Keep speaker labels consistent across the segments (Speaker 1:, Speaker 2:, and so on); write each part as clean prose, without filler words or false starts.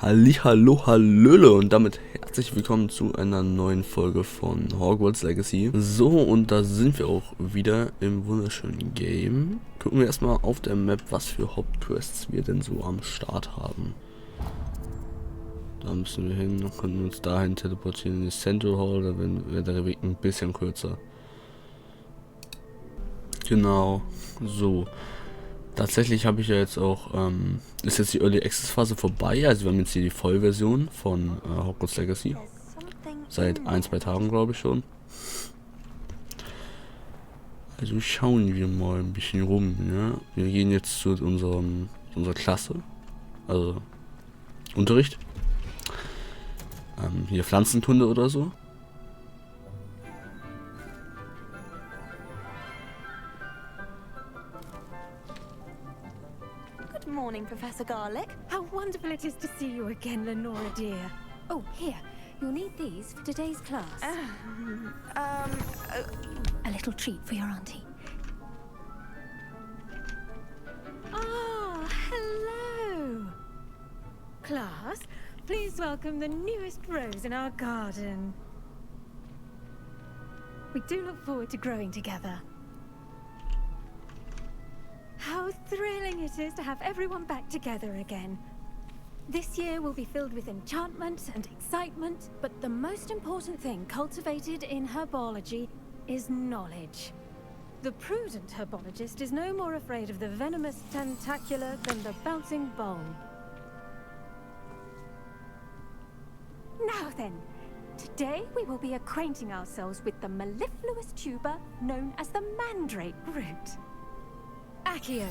Speaker 1: Hallihallo, hallöle und damit herzlich willkommen zu einer neuen Folge von Hogwarts Legacy. So, und da sind wir auch wieder im wunderschönen Game. Gucken wir erstmal auf der Map, was für Hauptquests wir denn so am Start haben. Da müssen wir hin, können uns dahin teleportieren in die Central Hall, da wäre der Weg ein bisschen kürzer. Genau, so. Tatsächlich habe ich ja jetzt auch, ist jetzt die Early Access Phase vorbei, also wir haben jetzt hier die Vollversion von Hogwarts Legacy. Seit 1-2 Tagen, glaube ich schon. Also schauen wir mal ein bisschen rum, ja. Wir gehen jetzt zu unserer Klasse, also Unterricht. Hier Pflanzenkunde oder so.
Speaker 2: Good morning, Professor Garlic.
Speaker 3: How wonderful it is to see you again, Lenora dear. Oh, here. You'll need these for today's class. A little treat for your auntie. Ah, hello. Class, please welcome the newest rose in our garden. We do look forward to growing together. How thrilling it is to have everyone back together again. This year will be filled with enchantment and excitement, but the most important thing cultivated in herbology is knowledge. The prudent herbologist is no more afraid of the venomous tentacular than the bouncing bone. Now then, today we will be acquainting ourselves with the mellifluous tuber known as the mandrake root. Accio.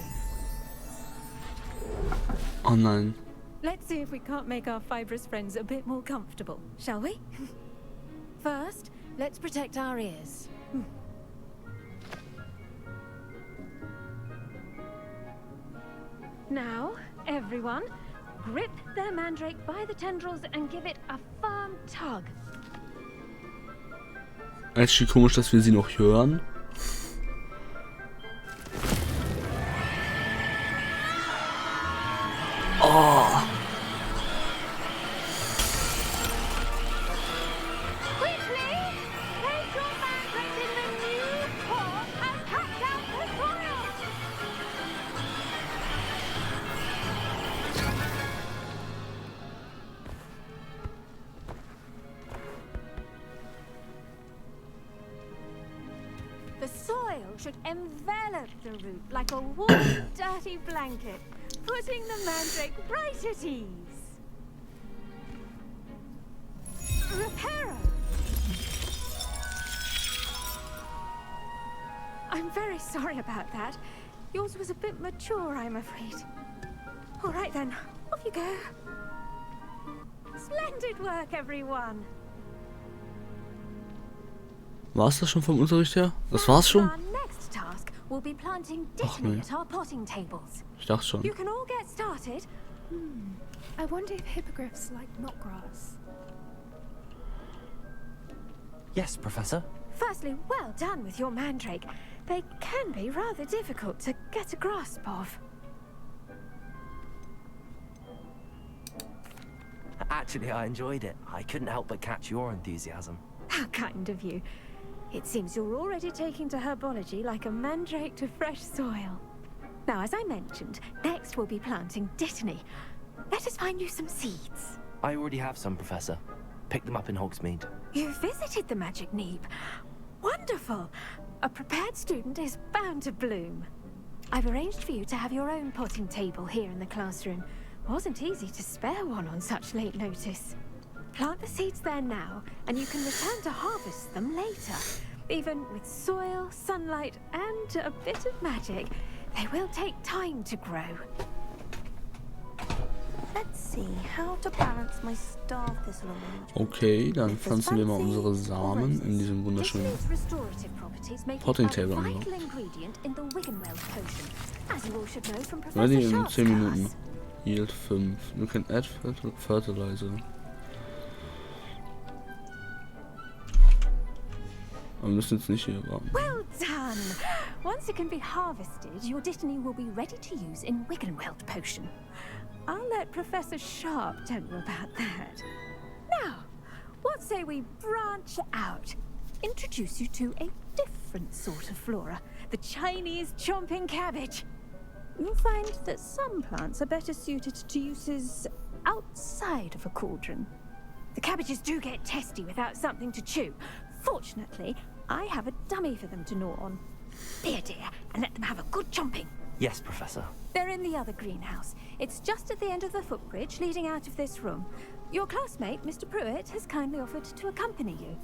Speaker 1: Oh nein.
Speaker 3: Let's see if we can't make our fibrous friends a bit more comfortable, shall we? First, let's protect our ears. Now, everyone, grip their mandrake by the tendrils and give it a firm tug.
Speaker 1: Eigentlich komisch, dass wir sie noch hören. Oh.
Speaker 3: Quickly, place your mandrake in the new pot and pack out the soil. The soil should envelop the root like a warm, dirty blanket, putting the mandrake right at ease. Reparo! I'm very sorry about that. Yours was a bit mature, I'm afraid. All right then, off you go. Splendid work, everyone.
Speaker 1: War's das schon vom Unterricht her? Das war's schon?
Speaker 3: Our next task will be planting
Speaker 1: Ach
Speaker 3: dittany
Speaker 1: nee.
Speaker 3: at our potting tables.
Speaker 1: Ich dachte schon.
Speaker 3: You can all get started.
Speaker 2: I wonder if hippogriffs like knotgrass.
Speaker 4: Yes, Professor.
Speaker 3: Firstly, well done with your mandrake. They can be rather difficult to get a grasp of.
Speaker 4: Actually, I enjoyed it. I couldn't help but catch your enthusiasm.
Speaker 3: How kind of you. It seems you're already taking to herbology like a mandrake to fresh soil. Now, as I mentioned, next we'll be planting dittany. Let us find you some seeds.
Speaker 4: I already have some, Professor. Picked them up in Hogsmeade.
Speaker 3: You visited the Magic Neep. Wonderful! A prepared student is bound to bloom. I've arranged for you to have your own potting table here in the classroom. Wasn't easy to spare one on such late notice. Plant the seeds there now, and you can return to harvest them later. Even with soil, sunlight, and a bit of magic, they will take time to grow.
Speaker 2: Let's see how to balance my star thistle arrangement.
Speaker 1: Okay, dann pflanzen wir mal unsere Samen in diesem wunderschönen
Speaker 3: Dittany's restorative properties make it
Speaker 1: Potting
Speaker 3: a
Speaker 1: Table an.
Speaker 3: vital ingredient in the Wiggenweld potion, as you all should know from Professor
Speaker 1: Ready in
Speaker 3: Sharp's
Speaker 1: 10 Minuten.
Speaker 3: class.
Speaker 1: Yield 5. You can add fertilizer. Aber wir müssen jetzt nicht hier warten.
Speaker 3: Well done! Once it can be harvested, your dittany will be ready to use in Wiggenweld potion. I'll let Professor Sharp tell you about that. Now, what say we branch out? Introduce you to a different sort of flora, the Chinese chomping cabbage. You'll find that some plants are better suited to uses outside of a cauldron. The cabbages do get testy without something to chew. Fortunately, I have a dummy for them to gnaw on. Here, dear, and let them have a good chomping.
Speaker 4: Yes, Professor.
Speaker 3: They're in the other greenhouse. It's just at the end of the footbridge leading out of this room. Your classmate, Mr. Pruitt, has kindly offered to accompany you.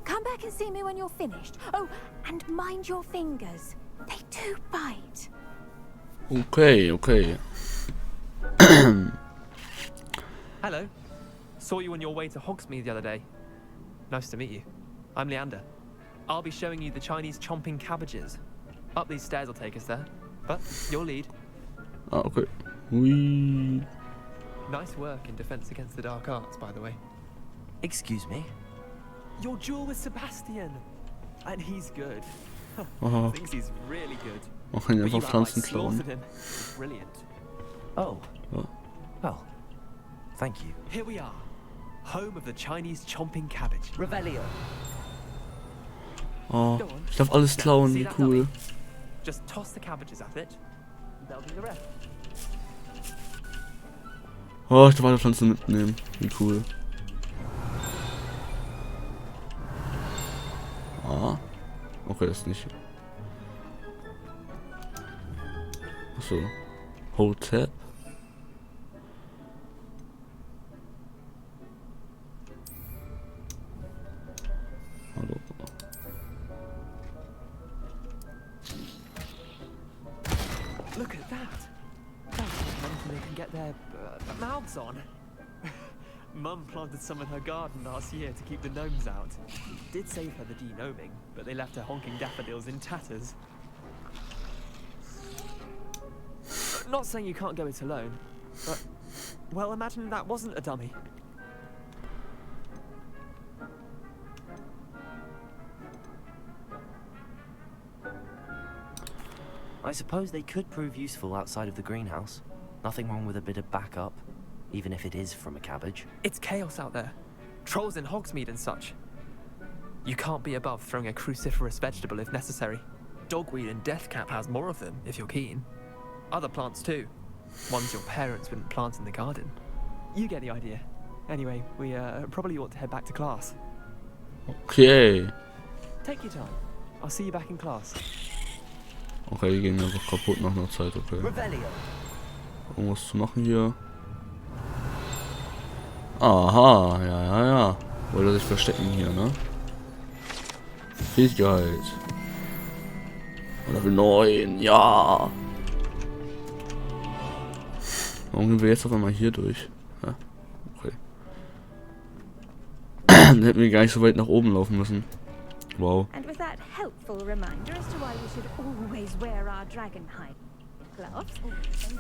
Speaker 3: Come back and see me when you're finished. Oh, and mind your fingers. They do bite.
Speaker 1: Okay, okay.
Speaker 5: Hello. Saw you on your way to Hogsmeade the other day. Nice to meet you. I'm Leander. I'll be showing you the Chinese chomping cabbages. Up these stairs will take us there. But your lead.
Speaker 1: Ah, okay. Hui.
Speaker 5: Nice work in Defense Against the Dark Arts, by the way.
Speaker 4: Excuse me?
Speaker 5: Your duel with Sebastian. And he's good.
Speaker 1: Aha.
Speaker 5: Thinks he's really good.
Speaker 1: Man kann ja
Speaker 5: But you
Speaker 1: einfach Pflanzen
Speaker 5: outright
Speaker 1: klauen.
Speaker 5: slaughtered him. It's brilliant.
Speaker 4: Oh.
Speaker 1: Oh.
Speaker 4: Well, thank you.
Speaker 5: Here we are. Home of the Chinese chomping cabbage.
Speaker 4: Revelio.
Speaker 1: Oh,
Speaker 5: Go on.
Speaker 1: ich darf alles
Speaker 5: Now,
Speaker 1: klauen,
Speaker 5: see
Speaker 1: wie
Speaker 5: that
Speaker 1: cool.
Speaker 5: dummy? Just toss the cabbages at it. That'll be the rest.
Speaker 1: Oh, ich darf alle Pflanzen mitnehmen, wie cool. Ah. Okay, das nicht. Achso. Hotel. Hallo.
Speaker 5: Look at that. That's something they can get their mouths on. Mum planted some in her garden last year to keep the gnomes out. Did save her the de-gnoming, but they left her honking daffodils in tatters. Not saying you can't go it alone, but, well, imagine that wasn't a dummy.
Speaker 4: I suppose they could prove useful outside of the greenhouse. Nothing wrong with a bit of backup, even if it is from a cabbage.
Speaker 5: It's chaos out there. Trolls in Hogsmeade and such. You can't be above throwing a cruciferous vegetable if necessary. Dogweed and deathcap has more of them, if you're keen. Other plants too. Ones your parents wouldn't plant in the garden. You get the idea. Anyway, we probably ought to head back to class.
Speaker 1: Okay.
Speaker 5: Take your time. I'll see you back in class.
Speaker 1: Okay, die gehen einfach kaputt nach einer Zeit, okay.
Speaker 4: Revelio.
Speaker 1: Irgendwas zu machen hier. Aha, ja. Wollte er sich verstecken hier, ne? Fähigkeit. Level 9, ja. Warum gehen wir jetzt auf einmal hier durch? Ja, okay. Dann hätten wir gar nicht so weit nach oben laufen müssen. Wow.
Speaker 3: And with that helpful reminder as to why we should always wear our dragonhide gloves,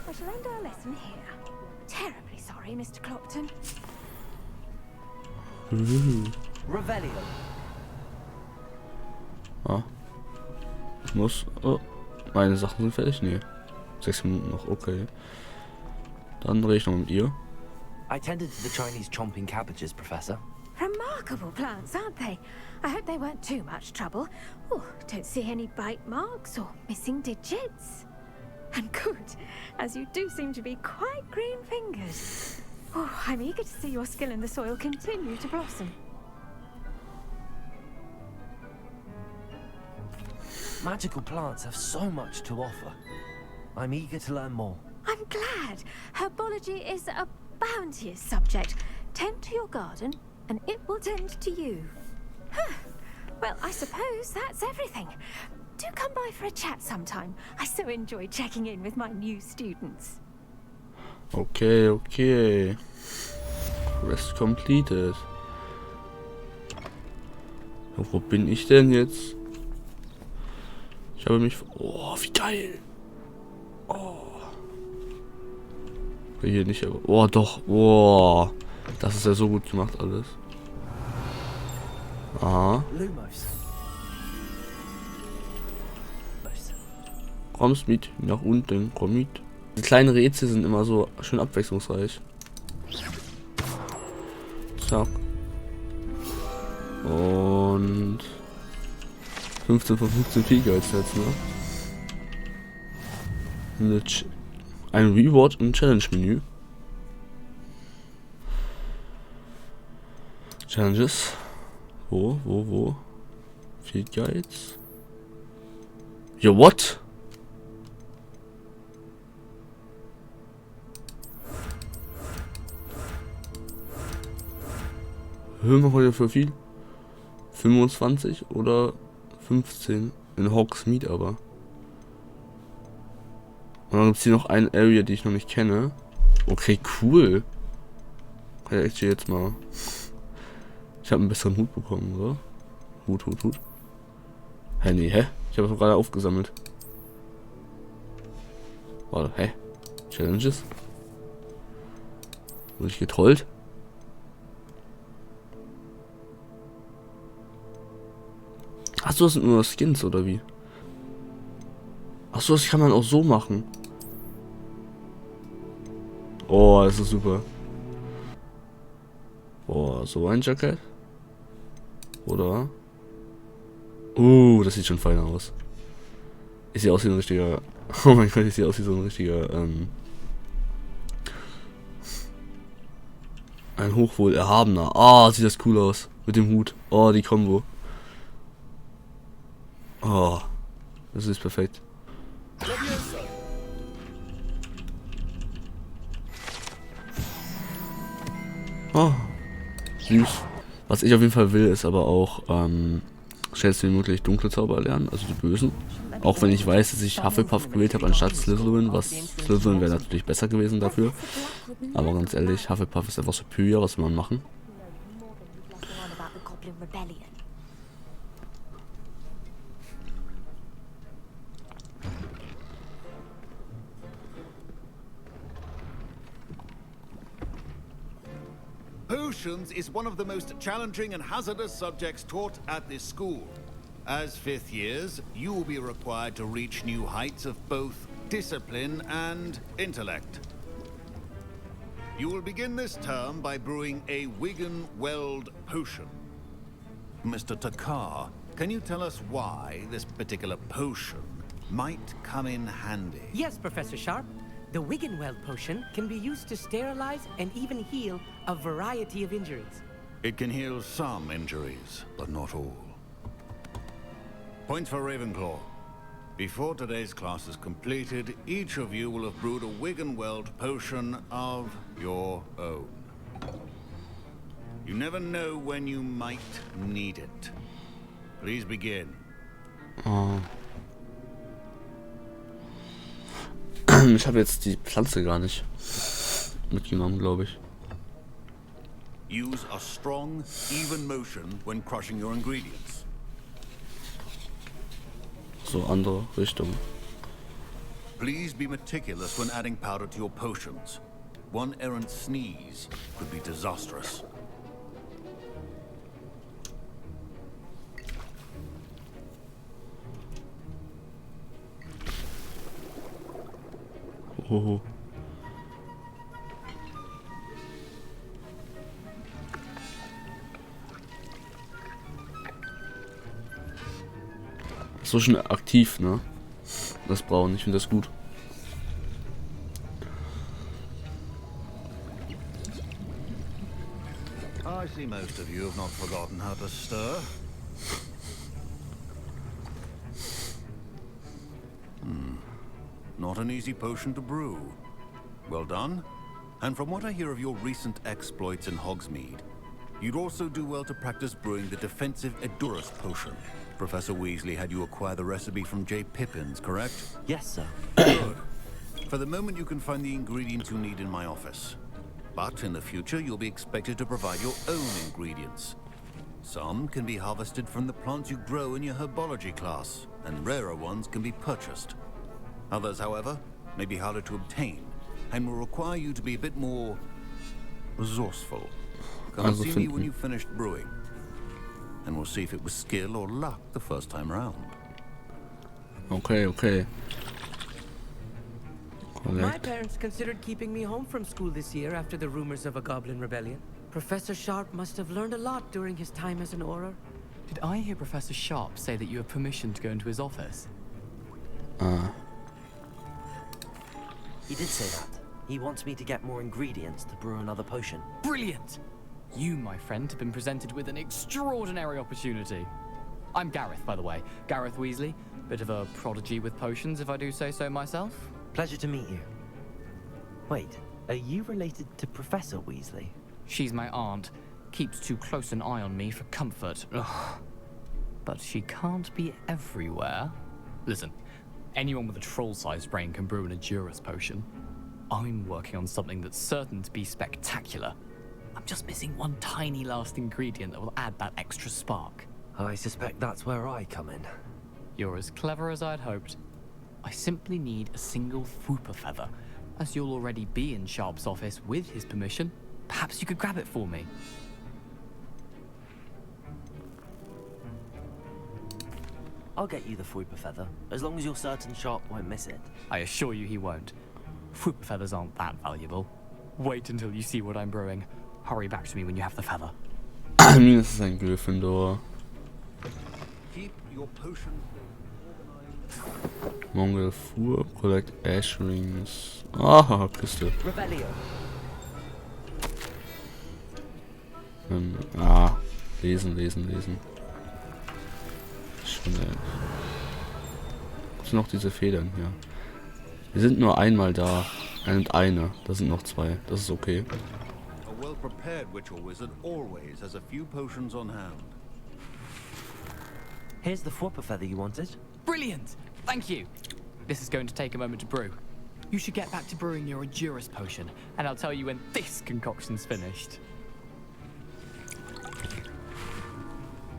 Speaker 3: I shall end our lesson here. Terribly sorry, Mr. Clopton.
Speaker 4: Revelio.
Speaker 1: Ah. Ich muss... Oh. Meine Sachen sind fertig? Nee. 6 Minuten noch, okay. Dann drehe ich noch mit ihr.
Speaker 4: I tended to the Chinese chomping cabbages, Professor.
Speaker 3: Remarkable plants, aren't they? I hope they weren't too much trouble. Oh, don't see any bite marks or missing digits. And good, as you do seem to be quite green-fingered. Oh, I'm eager to see your skill in the soil continue to blossom.
Speaker 4: Magical plants have so much to offer. I'm eager to learn more.
Speaker 3: I'm glad. Herbology is a bounteous subject. Tend to your garden, and it will tend to you. Huh. Well, I suppose that's everything. Do come by for a chat sometime. I so enjoy checking in with my new students.
Speaker 1: Okay. Quest completed. Ja, wo bin ich denn jetzt? Ich habe mich... Oh, wie geil! Oh. Okay, hier nicht, aber... Oh, doch. Oh. Das ist ja so gut gemacht alles. Aha.
Speaker 4: Lumos.
Speaker 1: Kommst mit nach unten. Komm mit. Die kleinen Rätsel sind immer so schön abwechslungsreich. Zack. Und 15 von 15 Viel Guides jetzt, ne? Ein Reward im Challenge-Menü. Challenges. Wo? Viel Guides. Ja, what? Hören wir heute für viel? 25 oder 15 in Hogsmeade aber. Und dann gibt es hier noch eine Area, die ich noch nicht kenne. Okay, cool. Kann ich actually jetzt mal. Ich habe einen besseren Hut bekommen, oder? Hut. Hä, nee, hä? Ich habe es gerade aufgesammelt. Warte, hä? Challenges? Wurde ich getrollt? Achso, das sind nur Skins, oder wie? Achso, das kann man auch so machen. Oh, das ist super. Oh, so ein Jacket. Oder? Das sieht schon fein aus. Ich sehe aus wie ein richtiger... Oh mein Gott, ich sehe aus wie so ein richtiger... Ein hochwohl erhabener. Ah, sieht das cool aus. Mit dem Hut. Oh, die Kombo. Oh, das ist perfekt. Oh, süß. Was ich auf jeden Fall will, ist aber auch schnellst wie möglich dunkle Zauber lernen, also die bösen. Auch wenn ich weiß, dass ich Hufflepuff gewählt habe anstatt Slytherin, was Slytherin wäre natürlich besser gewesen dafür. Aber ganz ehrlich, Hufflepuff ist einfach superior, was will man machen?
Speaker 6: Potions is one of the most challenging and hazardous subjects taught at this school. As fifth years, you will be required to reach new heights of both discipline and intellect. You will begin this term by brewing a Wiggenweld potion. Mr. Takar, can you tell us why this particular potion might come in handy?
Speaker 7: Yes, Professor Sharp. The Wiggenweld potion can be used to sterilize and even heal a variety of injuries.
Speaker 6: It can heal some injuries, but not all. Points for Ravenclaw. Before today's class is completed, each of you will have brewed a Wiggenweld potion of your own. You never know when you might need it. Please begin.
Speaker 1: Oh. Ich habe jetzt die Pflanze gar nicht mitgenommen, glaube ich.
Speaker 6: Use a strong, even motion when crushing your ingredients.
Speaker 1: So andere Richtung.
Speaker 6: Please be meticulous when adding powder to your potions. One errant sneeze could be disastrous.
Speaker 1: Hoho. So schon aktiv, ne? Das Brauen, ich finde das gut.
Speaker 6: I see most of you have not forgotten how to stir. Not an easy potion to brew. Well done. And from what I hear of your recent exploits in Hogsmeade, you'd also do well to practice brewing the defensive Edurus potion. Professor Weasley had you acquire the recipe from J. Pippins, correct?
Speaker 4: Yes, sir.
Speaker 6: Good. For the moment, you can find the ingredients you need in my office. But in the future, you'll be expected to provide your own ingredients. Some can be harvested from the plants you grow in your Herbology class, and rarer ones can be purchased. Others, however, may be harder to obtain, and will require you to be a bit more resourceful. Come and see me when you've finished brewing, and we'll see if it was skill or luck the first time round.
Speaker 1: Okay, okay.
Speaker 7: My
Speaker 1: Korrekt.
Speaker 7: parents considered keeping me home from school this year after the rumors of a goblin rebellion. Professor Sharp must have learned a lot during his time as an Auror.
Speaker 8: Did I hear Professor Sharp say that you have permission to go into his office?
Speaker 4: He did say that. He wants me to get more ingredients to brew another potion.
Speaker 8: Brilliant! You, my friend, have been presented with an extraordinary opportunity. I'm Gareth, by the way. Gareth Weasley. Bit of a prodigy with potions, if I do say so myself.
Speaker 4: Pleasure to meet you. Wait, are you related to Professor Weasley?
Speaker 8: She's my aunt. Keeps too close an eye on me for comfort. Ugh. But she can't be everywhere. Listen, anyone with a troll-sized brain can brew an Adurus potion. I'm working on something that's certain to be spectacular. I'm just missing one tiny last ingredient that will add that extra spark.
Speaker 4: I suspect that's where I come in.
Speaker 8: You're as clever as I'd hoped. I simply need a single Fwooper feather. As you'll already be in Sharp's office with his permission, perhaps you could grab it for me.
Speaker 4: I'll get you the Fwooper feather, as long as you're certain Sharp won't miss it.
Speaker 8: I assure you he won't. Fwooper feathers aren't that valuable. Wait until you see what I'm brewing. Hurry back to me when you have the feather.
Speaker 1: Minus ist ein Gryffindor.
Speaker 6: Keep your potions organized.
Speaker 1: Mongol Fuhr, collect Ash Rings. Ah, Kiste.
Speaker 7: Rebellion.
Speaker 1: Lesen. Schnell. Gibt's noch diese Federn hier? Wir sind nur einmal da. Eine. Da sind noch zwei. Das ist okay.
Speaker 6: A well-prepared witch or wizard always has a few potions on hand.
Speaker 4: Here's the Fwooper feather you wanted.
Speaker 8: Brilliant! Thank you! This is going to take a moment to brew. You should get back to brewing your Adurus potion, and I'll tell you when this concoction's finished.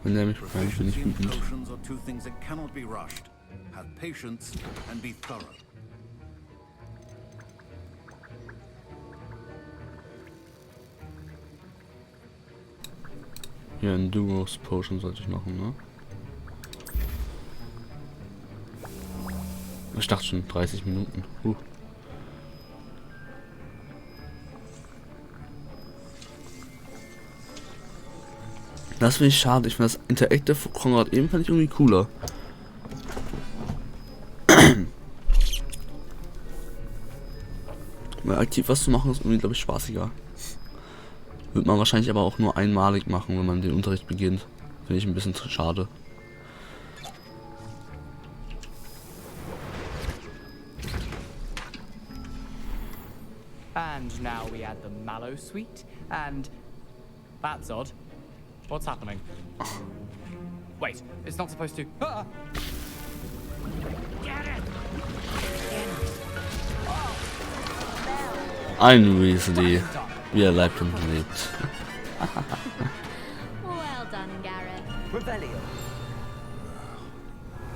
Speaker 1: Wenn der mich fragt, bin ich
Speaker 6: Proficiency in
Speaker 1: wütend.
Speaker 6: potions are two things that cannot be rushed. Have patience and be thorough.
Speaker 1: Hier ein Duos Potion sollte ich machen, ne? Ich dachte schon 30 Minuten. Das finde ich schade. Ich finde das Interactive von gerade eben fand ich irgendwie cooler. Weil aktiv was zu machen ist irgendwie, glaube ich, spaßiger. Wird man wahrscheinlich aber auch nur einmalig machen, wenn man den Unterricht beginnt. Finde ich ein bisschen schade.
Speaker 8: And now we add the mallow sweet, and that's odd. What's happening? Wait, it's not supposed to. Ah!
Speaker 1: Ein Weasley, wie er lebt und lebt.
Speaker 3: Well done, Gareth.
Speaker 7: Rebellion.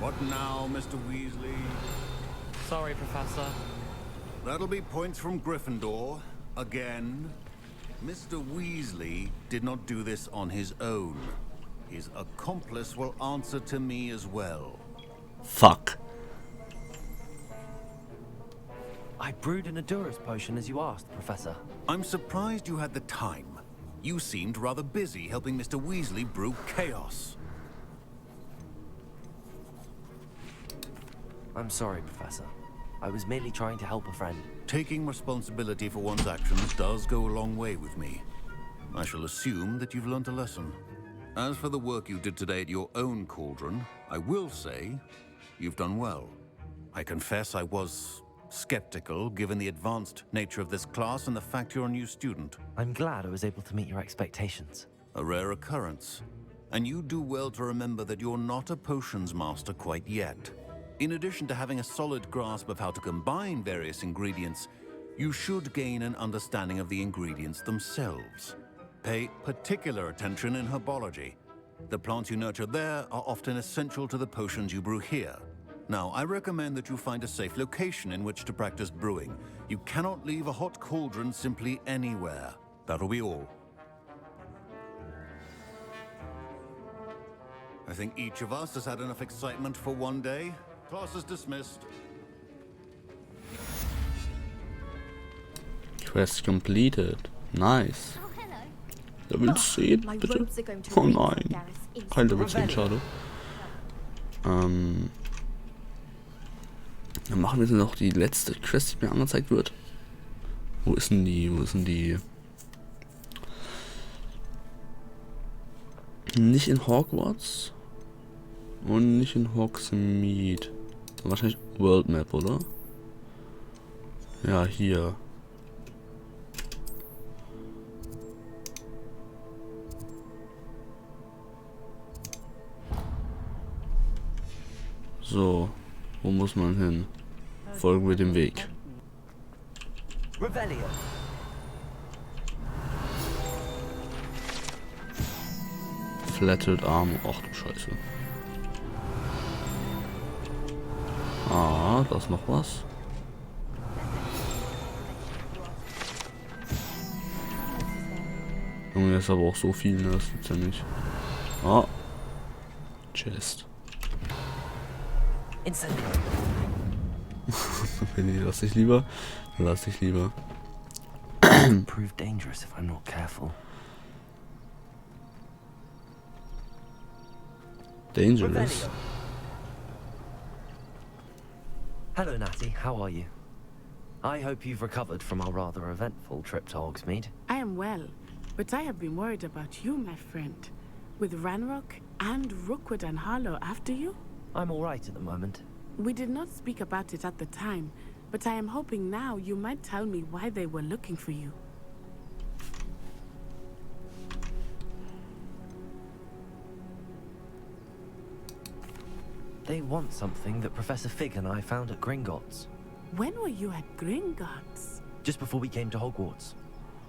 Speaker 6: What now, Mr. Weasley?
Speaker 8: Sorry, Professor.
Speaker 6: That'll be points from Gryffindor. Again. Mr. Weasley did not do this on his own. His accomplice will answer to me as well.
Speaker 1: Fuck.
Speaker 4: I brewed an Adurus potion as you asked, Professor.
Speaker 6: I'm surprised you had the time. You seemed rather busy helping Mr. Weasley brew chaos.
Speaker 4: I'm sorry, Professor. I was merely trying to help a friend.
Speaker 6: Taking responsibility for one's actions does go a long way with me. I shall assume that you've learnt a lesson. As for the work you did today at your own cauldron, I will say you've done well. I confess I was skeptical given the advanced nature of this class and the fact you're a new student.
Speaker 4: I'm glad I was able to meet your expectations.
Speaker 6: A rare occurrence. And you do well to remember that you're not a potions master quite yet. In addition to having a solid grasp of how to combine various ingredients, you should gain an understanding of the ingredients themselves. Pay particular attention in herbology. The plants you nurture there are often essential to the potions you brew here. Now, I recommend that you find a safe location in which to practice brewing. You cannot leave a hot cauldron simply anywhere. That'll be all. I think each of us has had enough excitement for one day. Class is dismissed.
Speaker 1: Quest completed. Nice. Level 10,
Speaker 2: My
Speaker 1: bitte.
Speaker 2: robes are going to
Speaker 1: Oh
Speaker 2: reek
Speaker 1: nein.
Speaker 2: from Gareth instantly.
Speaker 1: Kein Level 10, schade. Dann machen wir jetzt noch die letzte Quest, die mir angezeigt wird. Wo ist denn die? Wo ist denn die? Nicht in Hogwarts. Und nicht in Hogsmeade. Wahrscheinlich World Map, oder? Ja, hier. So, wo muss man hin? Folgen wir dem Weg.
Speaker 4: Rebellion.
Speaker 1: Flatted Arm. Ach du Scheiße. Ah, da ist noch was. Junge, das ist aber auch so viel, ne? Das gibt's ja nicht. Ah. Chest. Nee, lass dich lieber. Lass dich lieber.
Speaker 4: Prove dangerous if I'm not careful.
Speaker 1: Dangerous.
Speaker 4: Hello, Natty. How are you? I hope you've recovered from our rather eventful trip to Hogsmeade.
Speaker 9: I am well, but I have been worried about you, my friend. With Ranrock and Rookwood and Harlow after you?
Speaker 4: I'm all right at the moment.
Speaker 9: We did not speak about it at the time, but I am hoping now you might tell me why they were looking for you.
Speaker 4: They want something that Professor Fig and I found at Gringotts.
Speaker 9: When were you at Gringotts?
Speaker 4: Just before we came to Hogwarts.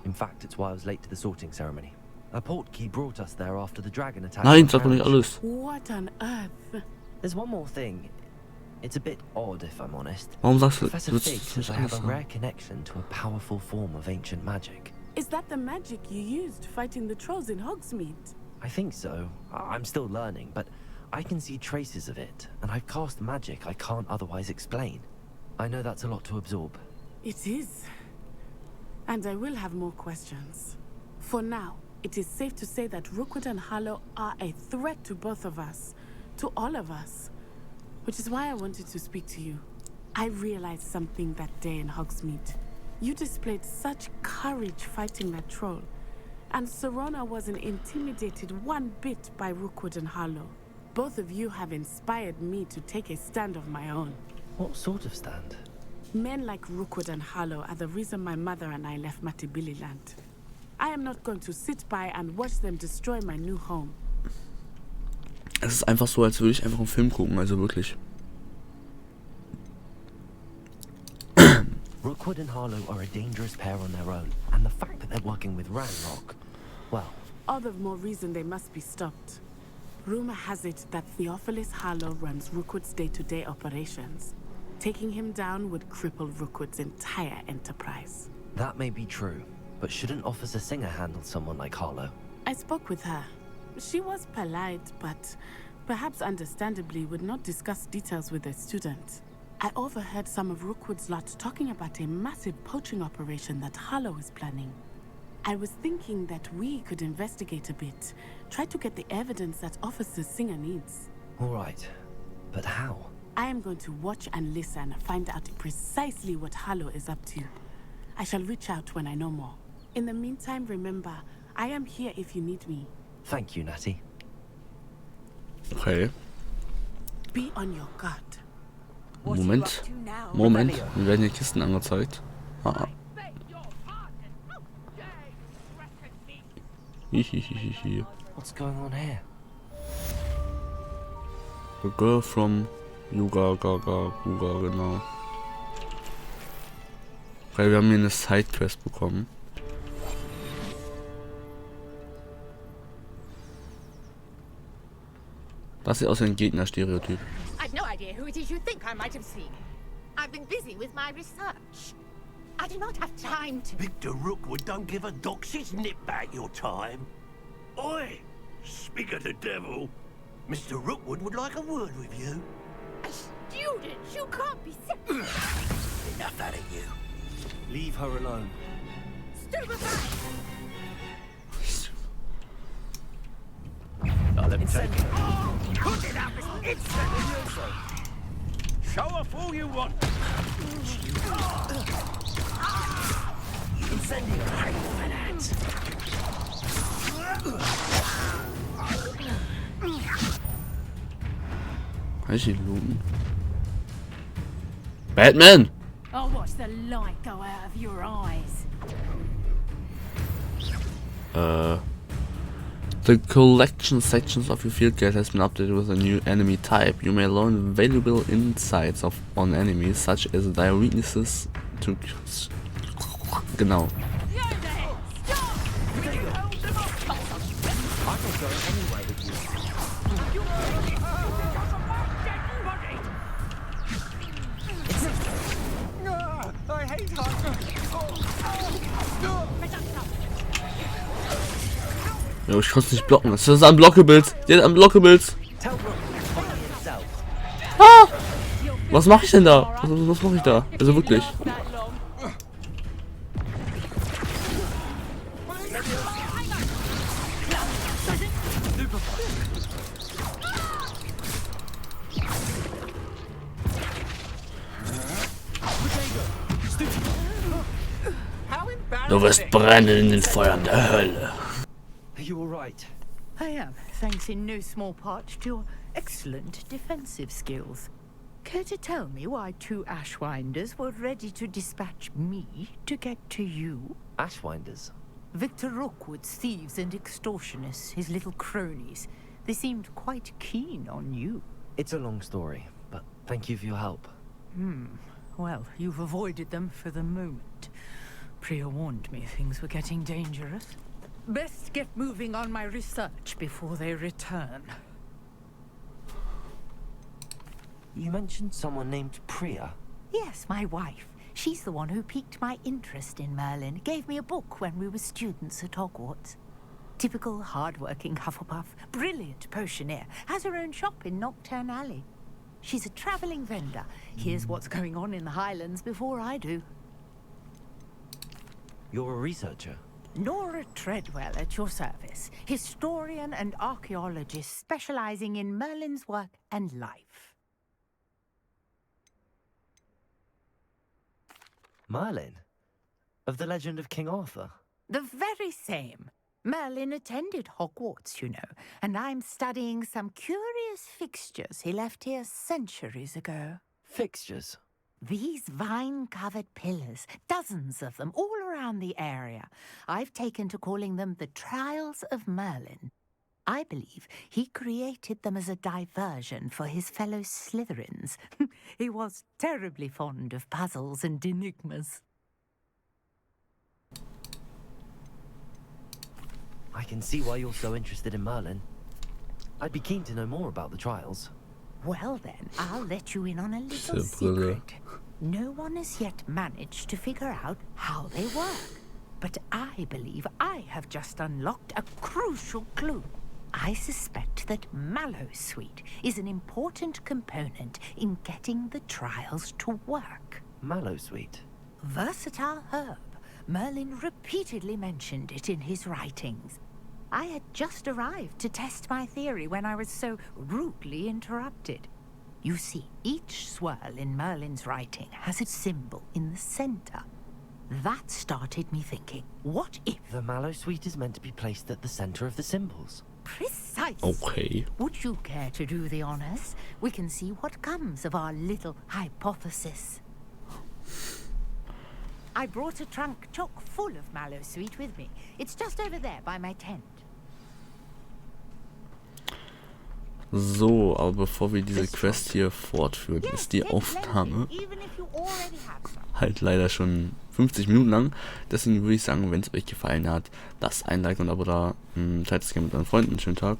Speaker 4: In fact, it's why I was late to the sorting ceremony. A portkey brought us there after the dragon attack.
Speaker 1: Nein, sag doch nicht alles.
Speaker 9: What on earth?
Speaker 4: There's one more thing. It's a bit odd, if I'm honest.
Speaker 1: Warum sagst du,
Speaker 4: Professor Fig says I have a rare connection to a powerful form of ancient magic.
Speaker 9: Is that the magic you used fighting the trolls in Hogsmeade?
Speaker 4: I think so. I'm still learning, but I can see traces of it, and I've cast magic I can't otherwise explain. I know that's a lot to absorb.
Speaker 9: It is. And I will have more questions. For now, it is safe to say that Rookwood and Harlow are a threat to both of us. To all of us. Which is why I wanted to speak to you. I realized something that day in Hogsmeade. You displayed such courage fighting that troll. And Serona wasn't intimidated one bit by Rookwood and Harlow. Both of you have inspired me to take a stand of my own.
Speaker 4: What sort of stand?
Speaker 9: Men like Rookwood and Harlow are the reason my mother and I left Matibili land. I am not going to sit by and watch them destroy my new home.
Speaker 1: Es ist einfach so, als würde ich einfach einen Film gucken, also wirklich.
Speaker 4: Rookwood and Harlow are a dangerous pair on their own, and the fact that they're working with Ranrock, well...
Speaker 9: All the more reason they must be stopped. Rumor has it that Theophilus Harlow runs Rookwood's day-to-day operations. Taking him down would cripple Rookwood's entire enterprise.
Speaker 4: That may be true, but shouldn't Officer Singer handle someone like Harlow?
Speaker 9: I spoke with her. She was polite, but perhaps understandably would not discuss details with a student. I overheard some of Rookwood's lot talking about a massive poaching operation that Harlow is planning. I was thinking that we could investigate a bit, try to get the evidence that Officer Singer needs.
Speaker 4: All right, but how?
Speaker 9: I am going to watch and listen, find out precisely what Harlow is up to. I shall reach out when I know more. In the meantime, remember, I am here if you need me.
Speaker 4: Thank you, Natty.
Speaker 1: Okay.
Speaker 9: Be on your guard.
Speaker 1: Moment. Moment. Mir werden hier Kisten angezeigt. Ah. Hihihihi.
Speaker 4: What's going on here?
Speaker 1: The girl from Yuga Gaga Guga, genau. Okay, wir haben hier eine Sidequest bekommen. Das sieht aus wie ein Gegnerstereotyp.
Speaker 10: I've no idea who it is you think I might have seen. I've been busy with my research. I do not have time to...
Speaker 11: Victor Rookwood don't give a doxy's nip back your time. Oi! Speak of the devil. Mr. Rookwood would like a word with you.
Speaker 10: A student? You can't be...
Speaker 11: Enough out of you.
Speaker 4: Leave her alone.
Speaker 8: Let me take it.
Speaker 11: Put it up instantly. Show off all you want.
Speaker 1: Kann ich ihn looten? Batman!
Speaker 3: I'll watch the light go out of your eyes.
Speaker 1: The collection sections of your field guide has been updated with a new enemy type. You may learn valuable insights on enemies, such as their weaknesses to... Genau. Jo, ich konnte es nicht blocken. Das ist Unblockables. Die hat Unblockables. Ah! Was mache ich denn da? Was mache ich da? Also wirklich. Du wirst brennen in den Feuern der Hölle.
Speaker 4: Are you all right?
Speaker 12: I am, thanks in no small part to your excellent defensive skills. Care to tell me why 2 Ashwinders were ready to dispatch me to get to you?
Speaker 4: Ashwinders?
Speaker 12: Victor Rookwood's thieves and extortionists, his little cronies. They seemed quite keen on you.
Speaker 4: It's a long story, but thank you for your help.
Speaker 12: Well, you've avoided them for the moment. Priya warned me things were getting dangerous. Best get moving on my research before they return.
Speaker 4: You mentioned someone named Priya.
Speaker 12: Yes, my wife. She's the one who piqued my interest in Merlin. Gave me a book when we were students at Hogwarts. Typical hard-working Hufflepuff, brilliant potioneer, has her own shop in Nocturne Alley. She's a travelling vendor. Hears what's going on in the Highlands before I do.
Speaker 4: You're a researcher?
Speaker 12: Nora Treadwell at your service, historian and archaeologist specializing in Merlin's work and life.
Speaker 4: Merlin? Of the legend of King Arthur?
Speaker 12: The very same. Merlin attended Hogwarts, you know, and I'm studying some curious fixtures he left here centuries ago.
Speaker 4: Fixtures?
Speaker 12: These vine-covered pillars, dozens of them, all around the area. I've taken to calling them the Trials of Merlin. I believe he created them as a diversion for his fellow Slytherins. He was terribly fond of puzzles and enigmas.
Speaker 4: I can see why you're so interested in Merlin. I'd be keen to know more about the trials.
Speaker 12: Well then, I'll let you in on a little secret. No one has yet managed to figure out how they work. But I believe I have just unlocked a crucial clue. I suspect that Mallowsweet is an important component in getting the trials to work.
Speaker 4: Mallowsweet?
Speaker 12: Versatile herb. Merlin repeatedly mentioned it in his writings. I had just arrived to test my theory when I was so rudely interrupted. You see, each swirl in Merlin's writing has a symbol in the center. That started me thinking, what if...
Speaker 4: The Mallowsweet is meant to be placed at the center of the symbols.
Speaker 12: Precisely.
Speaker 1: Okay.
Speaker 12: Would you care to do the honors? We can see what comes of our little hypothesis. I brought a trunk chock full of Mallowsweet with me. It's just over there by my tent.
Speaker 1: So, aber bevor wir diese Quest hier fortführen, ist die Aufnahme halt leider schon 50 Minuten lang. Deswegen würde ich sagen, wenn es euch gefallen hat, lasst ein Like und ein Abo da. Teilt es gerne mit euren Freunden. Schönen Tag.